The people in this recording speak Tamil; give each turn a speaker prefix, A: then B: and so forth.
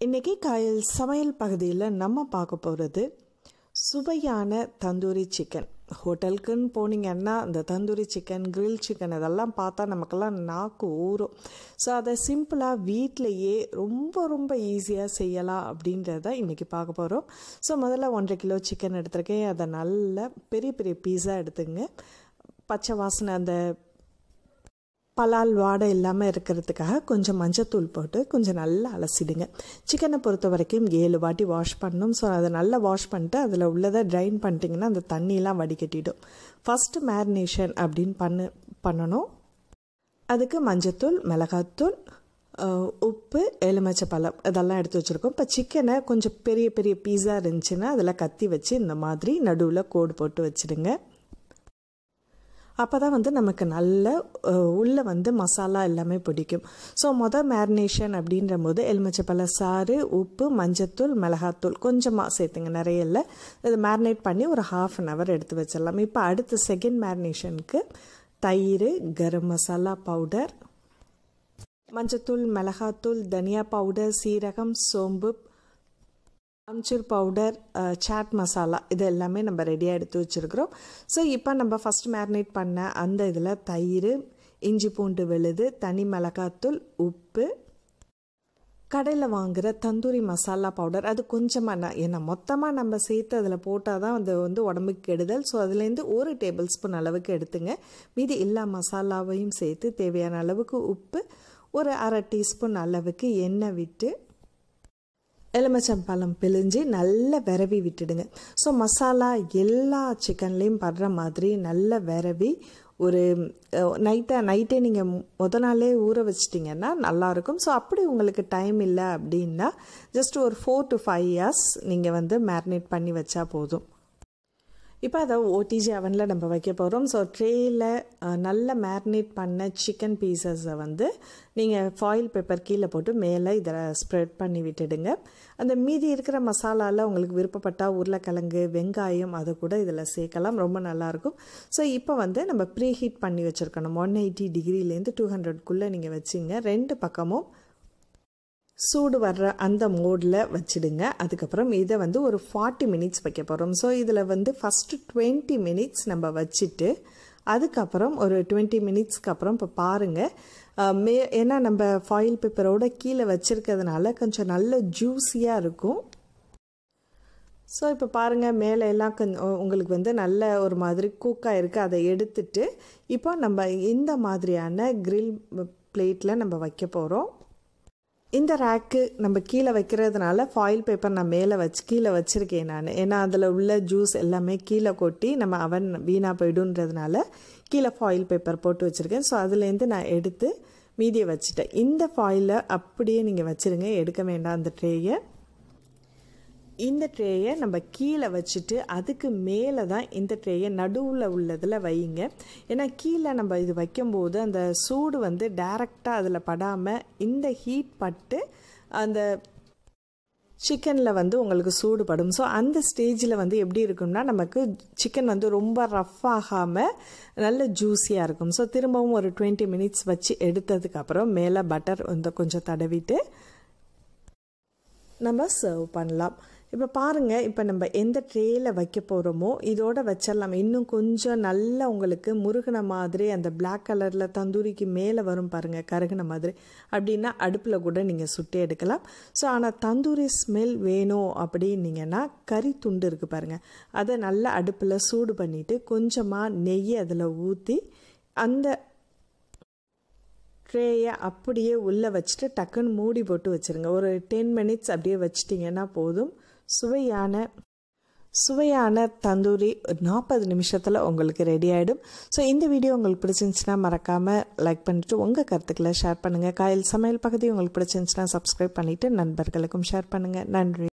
A: இன்றைக்கி காயல் சமையல் பகுதியில் நம்ம பார்க்க போகிறது சுவையான தந்தூரி சிக்கன். ஹோட்டலுக்குன்னு போனீங்கன்னா அந்த தந்தூரி சிக்கன், கிரில் சிக்கன் இதெல்லாம் பார்த்தா நமக்கெல்லாம் நாக்கு ஊறும். ஸோ அதை சிம்பிளாக வீட்டிலையே ரொம்ப ஈஸியாக செய்யலாம் அப்படின்றத இன்றைக்கி பார்க்க போகிறோம். ஸோ முதல்ல 1.5 கிலோ சிக்கன் எடுத்துருக்கேன். அதை நல்ல பெரிய பீஸாக எடுத்துங்க. பச்சை வாசனை அந்த பலால் வாடை இல்லாமல் இருக்கிறதுக்காக கொஞ்சம் மஞ்சத்தூள் போட்டு கொஞ்சம் நல்லா அலசிடுங்க. சிக்கனை பொறுத்த வரைக்கும் 7 வாட்டி வாஷ் பண்ணணும். ஸோ அதை நல்லா வாஷ் பண்ணிட்டு அதில் உள்ளதை ட்ரைன் பண்ணிட்டிங்கன்னா அந்த தண்ணியெலாம் வடிகட்டிடும். ஃபஸ்ட்டு மேரினேஷன் அப்படின்னு பண்ணணும். அதுக்கு மஞ்சத்தூள், மிளகாத்தூள், உப்பு, எலுமிச்சை பழம் இதெல்லாம் எடுத்து வச்சுருக்கோம். இப்போ சிக்கனை கொஞ்சம் பெரிய பீஸாக இருந்துச்சுன்னா அதில் கத்தி வச்சு இந்த மாதிரி நடுவில் கோடு போட்டு வச்சுடுங்க. அப்போ தான் நமக்கு நல்ல உள்ளே மசாலா எல்லாமே பிடிக்கும். ஸோ மேரினேஷன் அப்படின்ற போது எலுமிச்சைப்பழ சாறு, உப்பு, மஞ்சத்தூள், மிளகாத்தூள் கொஞ்சமாக சேர்த்துங்க, நிறைய இல்லை. இதை மேரினேட் பண்ணி ஒரு 1/2 hour எடுத்து வச்சிடலாம். இப்போ அடுத்த செகண்ட் மேரினேஷனுக்கு தயிர், கரம் மசாலா பவுடர், மஞ்சத்தூள், மிளகாத்தூள், தனியா பவுடர், சீரகம், சோம்பு, அம்ச்சூர் பவுடர், சாட் மசாலா இது எல்லாமே நம்ம ரெடியாக எடுத்து வச்சுருக்குறோம். ஸோ இப்போ நம்ம ஃபஸ்ட் மேரினேட் பண்ண அந்த இதில் தயிர், இஞ்சி பூண்டு விழுது, தனி மிளகாத்தூள், உப்பு, கடையில் வாங்குகிற தந்தூரி மசாலா பவுடர் அது கொஞ்சமாக, ஏன்னா மொத்தமாக நம்ம சேர்த்து அதில் போட்டால் தான் அது உடம்புக்கு கெடுதல். ஸோ அதுலேருந்து 1 டேபிள் ஸ்பூன் அளவுக்கு எடுத்துங்க. மீதி எல்லா மசாலாவையும் சேர்த்து தேவையான அளவுக்கு உப்பு, ஒரு 1/2 டீஸ்பூன் அளவுக்கு எண்ணெய் விட்டு எலுமிச்சம்பழம் பிழிஞ்சு நல்லா விரவி விட்டுடுங்க. ஸோ மசாலா எல்லா சிக்கன்லேயும் படுற மாதிரி நல்லா விரவி ஒரு நைட்டே நீங்கள் நாளே ஊற வச்சிட்டிங்கன்னா நல்லாயிருக்கும். ஸோ அப்படி உங்களுக்கு டைம் இல்லை அப்படின்னா ஜஸ்ட் ஒரு 4 to 5 hours நீங்கள் மேரினேட் பண்ணி வச்சா போதும். இப்போ அதை ஓடிஜி அவனில் நம்ம வைக்க போகிறோம். ஸோ ட்ரேயில் நல்ல மேரினேட் பண்ண சிக்கன் பீசஸை நீங்கள் ஃபாயில் பேப்பர் கீழே போட்டு மேலே இதில் ஸ்ப்ரெட் பண்ணி விட்டுடுங்க. அந்த மீதி இருக்கிற மசாலாவில் உங்களுக்கு விருப்பப்பட்டால் உருளைக்கிழங்கு, வெங்காயம் அதை கூட இதில் சேர்க்கலாம், ரொம்ப நல்லாயிருக்கும். ஸோ இப்போ நம்ம ப்ரீ ஹீட் பண்ணி வச்சுருக்கணும். 180 டிகிரிலேருந்து 200க்குள்ளே நீங்கள் வச்சிங்க. 2 பக்கமும் சூடு வர்ற அந்த மோடில் வச்சுடுங்க. அதுக்கப்புறம் இதை ஒரு 40 minutes வைக்க போகிறோம். ஸோ இதில் ஃபஸ்ட்டு 20 minutes நம்ம வச்சுட்டு அதுக்கப்புறம் ஒரு 20 minutesக்கு அப்புறம் இப்போ பாருங்கள் ஏன்னா நம்ம ஃபாயில் பேப்பரோட கீழே வச்சுருக்கிறதுனால கொஞ்சம் நல்ல ஜூஸியாக இருக்கும். ஸோ இப்போ பாருங்கள் மேலே எல்லாம் உங்களுக்கு நல்ல ஒரு மாதிரி குக்காக இருக்குது. அதை எடுத்துட்டு இப்போ நம்ம இந்த மாதிரியான கிரில் பிளேட்டில் நம்ம வைக்க போகிறோம். இந்த ரேக்கு நம்ம கீழே வைக்கிறதுனால ஃபாயில் பேப்பர் நான் மேலே கீழே வச்சுருக்கேன் நான். ஏன்னா அதில் உள்ள ஜூஸ் எல்லாமே கீழே கொட்டி நம்ம அவன் வீணாக போய்டுன்றதுனால கீழே ஃபாயில் பேப்பர் போட்டு வச்சுருக்கேன். ஸோ அதுலேருந்து நான் எடுத்து மீதியை வச்சுட்டேன். இந்த ஃபாயிலை அப்படியே நீங்கள் வச்சுருங்க, எடுக்க வேண்டாம் அந்த ட்ரேயை. இந்த ட்ரேயை நம்ம கீழே வச்சுட்டு அதுக்கு மேலே தான் இந்த ட்ரேயை நடுவில் உள்ளதில் வைங்க. ஏன்னா கீழே நம்ம இது வைக்கும்போது அந்த சூடு டைரெக்டாக அதில் படாமல் இந்த ஹீட் பட்டு அந்த சிக்கனில் உங்களுக்கு சூடுபடும். ஸோ அந்த ஸ்டேஜில் எப்படி இருக்கும்னா நமக்கு சிக்கன் ரொம்ப ரஃப் ஆகாமல் நல்ல ஜூஸியாக இருக்கும். ஸோ திரும்பவும் ஒரு 20 minutes வச்சு எடுத்ததுக்கப்புறம் மேலே பட்டர் கொஞ்சம் தடவிட்டு நம்ம சர்வ் பண்ணலாம். இப்போ பாருங்கள், இப்போ நம்ம எந்த ட்ரேயில் வைக்க போகிறோமோ இதோட வச்சிடலாம். இன்னும் கொஞ்சம் நல்லா உங்களுக்கு முருகின மாதிரி அந்த பிளாக் கலரில் தந்தூரிக்கு மேலே வரும் பாருங்கள், கருகின மாதிரி. அப்படின்னா அடுப்பில் கூட நீங்கள் சுட்டே எடுக்கலாம். ஸோ ஆனால் தந்தூரி ஸ்மெல் வேணும் அப்படின்னீங்கன்னா கறி துண்டு இருக்குது பாருங்கள், அதை நல்லா அடுப்பில் சூடு பண்ணிவிட்டு கொஞ்சமாக நெய் அதில் ஊற்றி அந்த ட்ரேயை அப்படியே உள்ளே வச்சுட்டு டக்குன்னு மூடி போட்டு வச்சுருங்க. ஒரு 10 minutes அப்படியே வச்சிட்டிங்கன்னா போதும். சுவையான தந்தூரி 40 நிமிஷத்தில் உங்களுக்கு ரெடி ஆகிடும். ஸோ இந்த வீடியோ உங்களுக்கு பிடிச்சிருந்துச்சுன்னா மறக்காமல் லைக் பண்ணிவிட்டு உங்கள் கருத்துக்களை ஷேர் பண்ணுங்கள். காயல் சமையல் பகுதி உங்களுக்கு பிடிச்சிருந்துச்சுன்னா சப்ஸ்கிரைப் பண்ணிவிட்டு நண்பர்களுக்கும் ஷேர் பண்ணுங்கள். நன்றி.